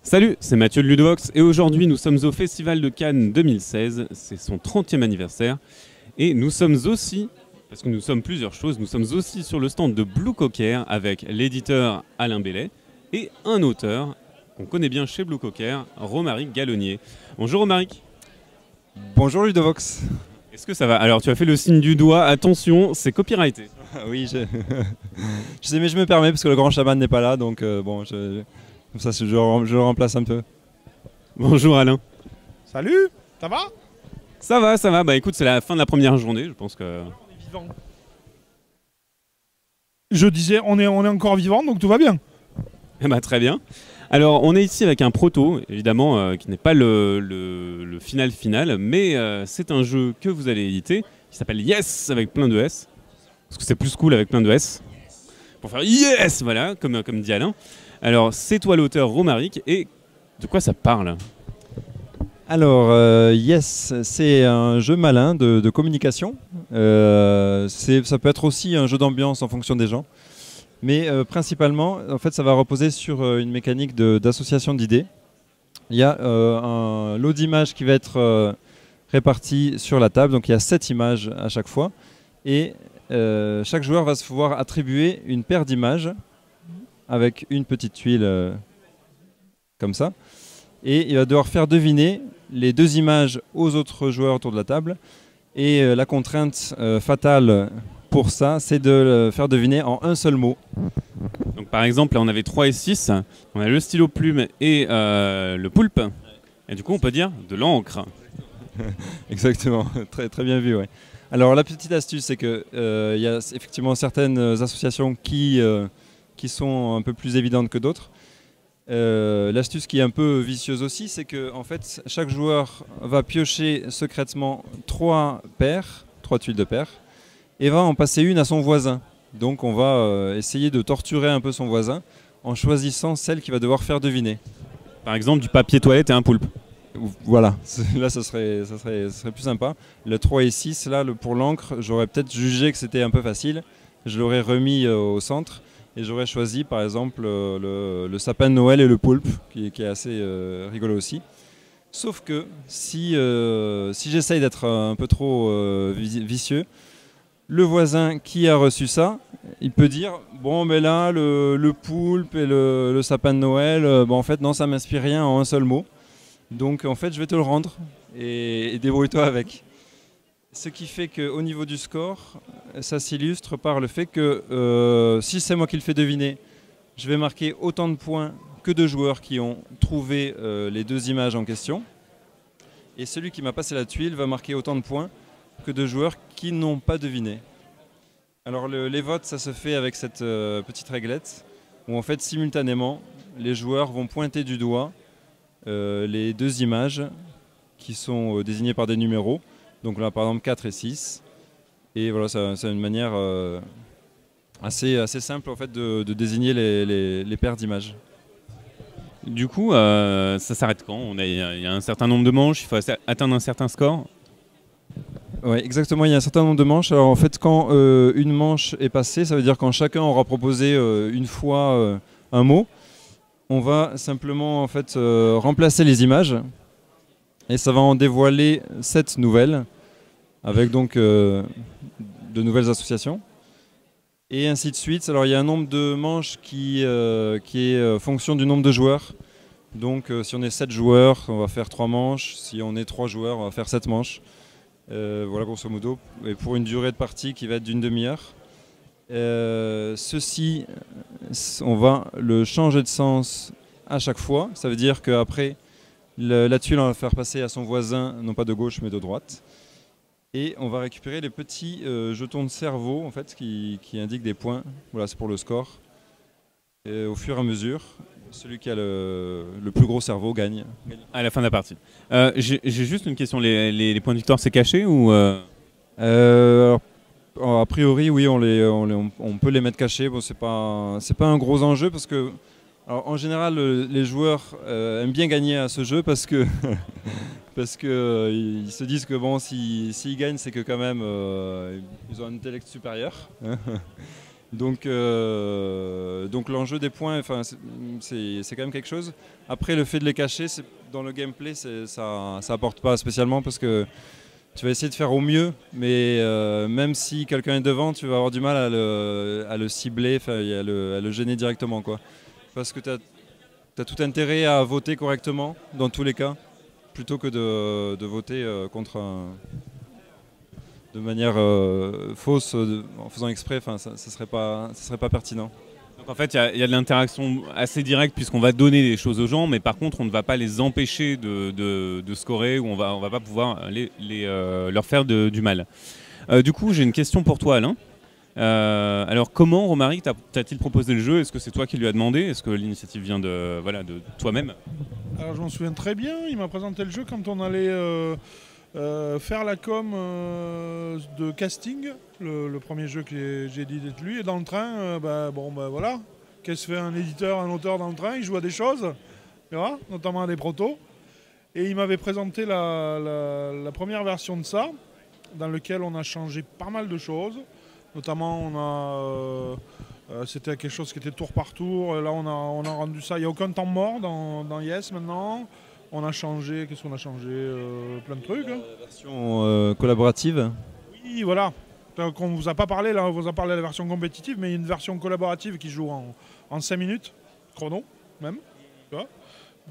Salut, c'est Mathieu de Ludovox et aujourd'hui nous sommes au Festival de Cannes 2016, c'est son 30e anniversaire et nous sommes aussi, parce que nous sommes plusieurs choses, nous sommes aussi sur le stand de Blue Cocker avec l'éditeur Alain Bellet et un auteur qu'on connaît bien chez Blue Cocker, Romaric Gallonnier. Bonjour Romaric. Bonjour Ludovox. Est-ce que ça va? Alors tu as fait le signe du doigt, attention, c'est copyrighté. Oui, je sais, mais je me permets parce que le grand chaman n'est pas là, donc bon, comme ça je le remplace un peu. Bonjour Alain. Salut, ça va? Ça va, bah écoute, c'est la fin de la première journée, je pense que... On est vivant. Je disais, on est encore vivant, donc tout va bien. Eh bah, très bien. Alors, on est ici avec un proto, évidemment, qui n'est pas le final, mais c'est un jeu que vous allez éditer, qui s'appelle Yes, avec plein de S, parce que c'est plus cool avec plein de S, pour faire Yes, voilà, comme dit Alain. Alors, c'est toi l'auteur Romaric, et de quoi ça parle? Alors, Yes, c'est un jeu malin de communication. Ça peut être aussi un jeu d'ambiance en fonction des gens. Mais principalement, en fait, ça va reposer sur une mécanique d'association d'idées. Il y a un lot d'images qui va être réparti sur la table. Donc il y a 7 images à chaque fois. Et chaque joueur va se pouvoir attribuer une paire d'images avec une petite tuile comme ça. Et il va devoir faire deviner les 2 images aux autres joueurs autour de la table. Et la contrainte fatale pour ça, c'est de le faire deviner en un seul mot. Donc par exemple, là on avait 3 et 6, on a le stylo plume et le poulpe, et du coup on peut dire de l'encre. Exactement, très, très bien vu. Ouais. Alors la petite astuce, c'est qu'il y a effectivement certaines associations qui sont un peu plus évidentes que d'autres. L'astuce qui est un peu vicieuse aussi, c'est que en fait, chaque joueur va piocher secrètement 3 tuiles de paires, et va en passer une à son voisin. Donc on va essayer de torturer un peu son voisin en choisissant celle qu'il va devoir faire deviner. Par exemple du papier toilette et un poulpe. Voilà, là ça serait plus sympa. Le 3 et 6, là pour l'encre, j'aurais peut-être jugé que c'était un peu facile. Je l'aurais remis au centre et j'aurais choisi par exemple le sapin de Noël et le poulpe, qui est assez rigolo aussi. Sauf que si j'essaye d'être un peu trop vicieux, le voisin qui a reçu ça, il peut dire bon, mais là le poulpe et le sapin de Noël, en fait non, ça m'inspire rien en un seul mot. Donc en fait je vais te le rendre et débrouille-toi avec. Ce qui fait qu'au niveau du score, ça s'illustre par le fait que si c'est moi qui le fais deviner, je vais marquer autant de points que de joueurs qui ont trouvé les 2 images en question. Et celui qui m'a passé la tuile va marquer autant de points que de joueurs qui n'ont pas deviné. Alors les votes, ça se fait avec cette petite réglette où en fait simultanément les joueurs vont pointer du doigt les 2 images qui sont désignées par des numéros. Donc là par exemple 4 et 6. Et voilà, c'est une manière assez simple en fait de désigner les paires d'images. Du coup, ça s'arrête quand? Il y a un certain nombre de manches, il faut atteindre un certain score. Oui, exactement, il y a un certain nombre de manches. Alors en fait, quand une manche est passée, ça veut dire quand chacun aura proposé une fois un mot, on va simplement en fait remplacer les images et ça va en dévoiler 7 nouvelles avec donc de nouvelles associations et ainsi de suite. Alors il y a un nombre de manches qui est fonction du nombre de joueurs. Donc si on est 7 joueurs, on va faire 3 manches. Si on est 3 joueurs, on va faire 7 manches. Voilà grosso modo, et pour une durée de partie qui va être d'une demi-heure. Ceci, on va le changer de sens à chaque fois. Ça veut dire qu'après, la tuile, on va faire passer à son voisin, non pas de gauche mais de droite. Et on va récupérer les petits jetons de cerveau en fait, qui indiquent des points. Voilà, c'est pour le score. Et au fur et à mesure, celui qui a le plus gros cerveau gagne. À la fin de la partie. J'ai juste une question, les points de victoire c'est caché ou alors, a priori oui, on peut les mettre cachés. Bon, c'est pas un gros enjeu parce que alors, en général les joueurs aiment bien gagner à ce jeu parce que ils se disent que bon, s'ils gagnent c'est que quand même ils ont un intellect supérieur. Donc l'enjeu des points, enfin, c'est quand même quelque chose. Après, le fait de les cacher, dans le gameplay, ça apporte pas spécialement parce que tu vas essayer de faire au mieux, mais même si quelqu'un est devant, tu vas avoir du mal à le cibler, à le gêner directement, quoi. Parce que tu as tout intérêt à voter correctement, dans tous les cas, plutôt que de voter de manière fausse, en faisant exprès, ça serait pas pertinent. Donc en fait, il y a de l'interaction assez directe puisqu'on va donner des choses aux gens, mais par contre, on ne va pas les empêcher de scorer ou on va pas pouvoir leur faire du mal. Du coup, j'ai une question pour toi, Alain. Alors, comment Romaric t'a-t-il proposé le jeu? Est-ce que c'est toi qui lui as demandé? Est-ce que l'initiative vient de toi-même? Alors je m'en souviens très bien, il m'a présenté le jeu quand on allait faire la com de casting, le premier jeu que j'ai édité de lui, et dans le train, voilà, qu'est-ce que fait un éditeur, un auteur dans le train? Il joue à des choses, tu vois, notamment à des protos. Et il m'avait présenté la première version de ça, dans lequel on a changé pas mal de choses. Notamment, c'était quelque chose qui était tour par tour. Là, on a rendu ça. Il n'y a aucun temps mort dans Yes maintenant. On a changé, qu'est-ce qu'on a changé? Plein de trucs. La version collaborative. Oui, voilà. Donc, on ne vous a pas parlé, là, on vous a parlé de la version compétitive, mais il y a une version collaborative qui joue en 5 minutes, chrono même. Tu vois,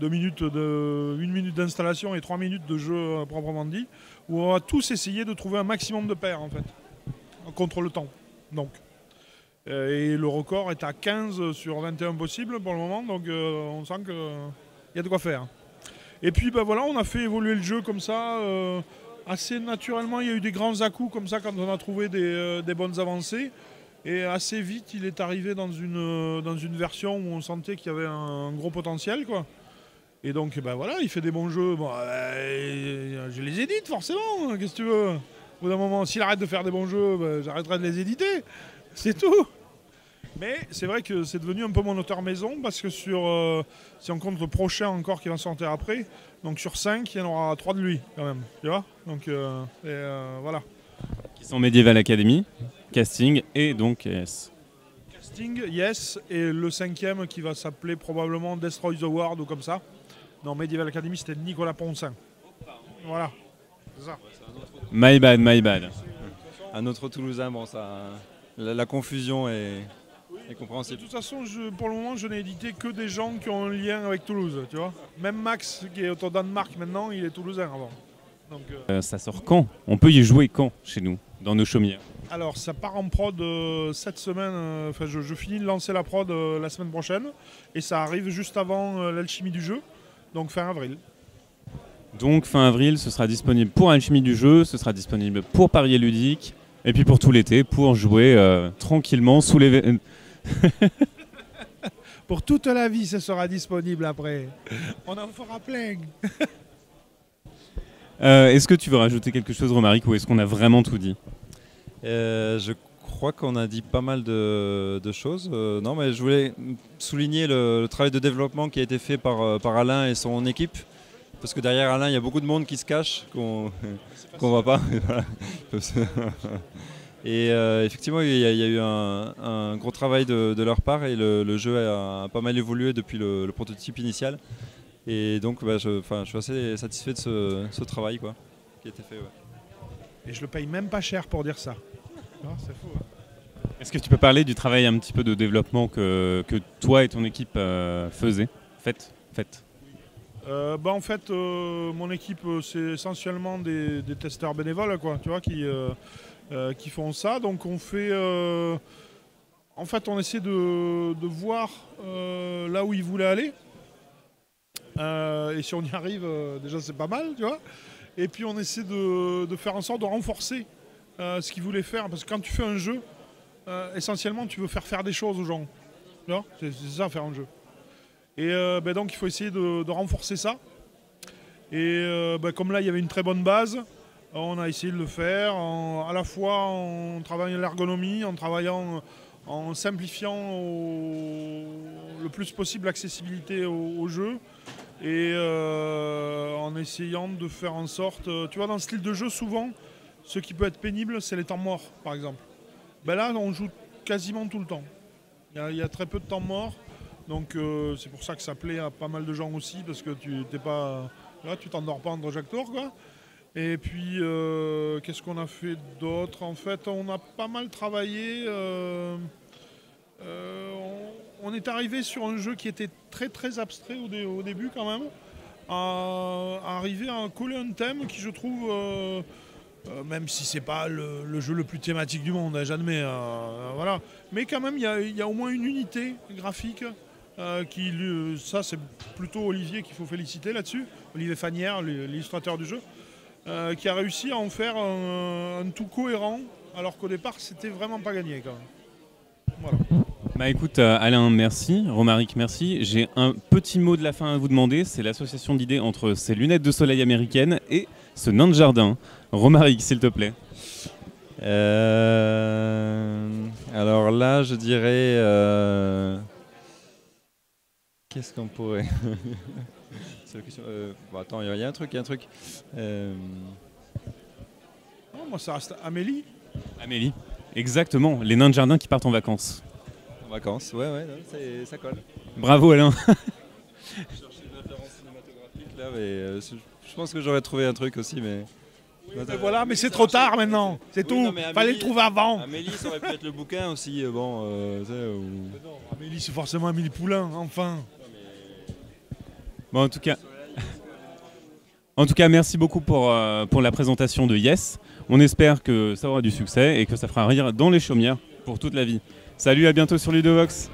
1 minute d'installation et 3 minutes de jeu proprement dit, où on va tous essayer de trouver un maximum de paires en fait, contre le temps. Donc. Et le record est à 15 sur 21 possibles pour le moment, donc on sent qu'il y a de quoi faire. Et puis voilà, on a fait évoluer le jeu comme ça, assez naturellement. Il y a eu des grands à-coups comme ça quand on a trouvé des bonnes avancées. Et assez vite, il est arrivé dans une version où on sentait qu'il y avait un gros potentiel, quoi. Et donc voilà, il fait des bons jeux. Bon, je les édite forcément, qu'est-ce que tu veux? Au bout d'un moment, s'il arrête de faire des bons jeux, j'arrêterai de les éditer. C'est tout. Mais c'est vrai que c'est devenu un peu mon auteur maison parce que si on compte le prochain encore qui va sortir après, donc sur 5, il y en aura 3 de lui quand même. Tu vois, donc voilà. Qui sont Medieval Academy, Casting et donc Yes. Casting, Yes, et le 5e qui va s'appeler probablement Destroy the World ou comme ça. Non, Medieval Academy, c'était Nicolas Poncin. Voilà, c'est ça. My bad, my bad. Un autre Toulousain, bon, la confusion est compréhensible. De toute façon, pour le moment, je n'ai édité que des gens qui ont un lien avec Toulouse, tu vois. Même Max, qui est au Danemark maintenant, il est toulousain avant. Donc, ça sort quand? On peut y jouer quand chez nous, dans nos chaumières? Alors, ça part en prod cette semaine. Enfin, je finis de lancer la prod la semaine prochaine. Et ça arrive juste avant l'alchimie du jeu, donc fin avril. Donc fin avril, ce sera disponible pour Alchimie du jeu, ce sera disponible pour Parier Ludique, et puis pour tout l'été, pour jouer tranquillement sous les... Pour toute la vie, ce sera disponible après. On en fera plein. Est-ce que tu veux rajouter quelque chose, Romaric, ou est-ce qu'on a vraiment tout dit? Je crois qu'on a dit pas mal de choses. Non, mais je voulais souligner le travail de développement qui a été fait par Alain et son équipe. Parce que derrière Alain, il y a beaucoup de monde qui se cache, qu'on ne voit pas. Et effectivement, il y a eu un gros travail de leur part et le jeu a pas mal évolué depuis le prototype initial. Et donc, je suis assez satisfait de ce travail qui a été fait. Ouais. Et je le paye même pas cher pour dire ça. C'est fou. Hein. Est-ce que tu peux parler du travail un petit peu de développement que toi et ton équipe faites En fait, mon équipe, c'est essentiellement des testeurs bénévoles, quoi, tu vois, qui font ça. Donc on fait... en fait, on essaie de voir là où ils voulaient aller. Et si on y arrive, déjà c'est pas mal, tu vois. Et puis on essaie de faire en sorte de renforcer ce qu'ils voulaient faire. Parce que quand tu fais un jeu, essentiellement, tu veux faire des choses aux gens. C'est ça, faire un jeu. Et donc il faut essayer de renforcer ça. Et comme là il y avait une très bonne base, on a essayé de le faire à la fois en travaillant l'ergonomie, en simplifiant le plus possible l'accessibilité au jeu et en essayant de faire en sorte, tu vois, dans le style de jeu souvent, ce qui peut être pénible c'est les temps morts par exemple. Là on joue quasiment tout le temps. Il y a très peu de temps mort. Donc c'est pour ça que ça plaît à pas mal de gens aussi, parce que tu t'es pas là, tu t'endors pas entre chaque tour, quoi. Et puis qu'est-ce qu'on a fait d'autre? En fait, on a pas mal travaillé. On est arrivé sur un jeu qui était très très abstrait au début quand même, à arriver à coller un thème qui, je trouve, même si c'est pas le jeu le plus thématique du monde, hein, j'admets, voilà. Mais quand même, il y a au moins une unité graphique. Ça c'est plutôt Olivier qu'il faut féliciter là-dessus, Olivier Fanière, l'illustrateur du jeu, qui a réussi à en faire un tout cohérent, alors qu'au départ c'était vraiment pas gagné quand même. Voilà. Bah écoute, Alain, merci. Romaric, merci. J'ai un petit mot de la fin à vous demander. C'est l'association d'idées entre ces lunettes de soleil américaines et ce nain de jardin. Romaric, s'il te plaît. Alors là, je dirais... Qu'est-ce qu'on pourrait... C'est la question. Bon, attends, il y a un truc. Non, moi ça reste Amélie. Amélie, exactement. Les nains de jardin qui partent en vacances. En vacances, ouais, non, ça colle. Bravo, Alain. Je cherchais une référence cinématographique là, mais je pense que j'aurais trouvé un truc aussi, mais... Mais voilà, mais c'est trop tard maintenant, c'est tout. Fallait le trouver avant. Amélie, ça aurait pu être le bouquin aussi, bon, Non, Amélie, c'est forcément Amélie Poulain, enfin. Bon, en tout cas, merci beaucoup pour la présentation de Yes. On espère que ça aura du succès et que ça fera rire dans les chaumières pour toute la vie. Salut, à bientôt sur Ludovox.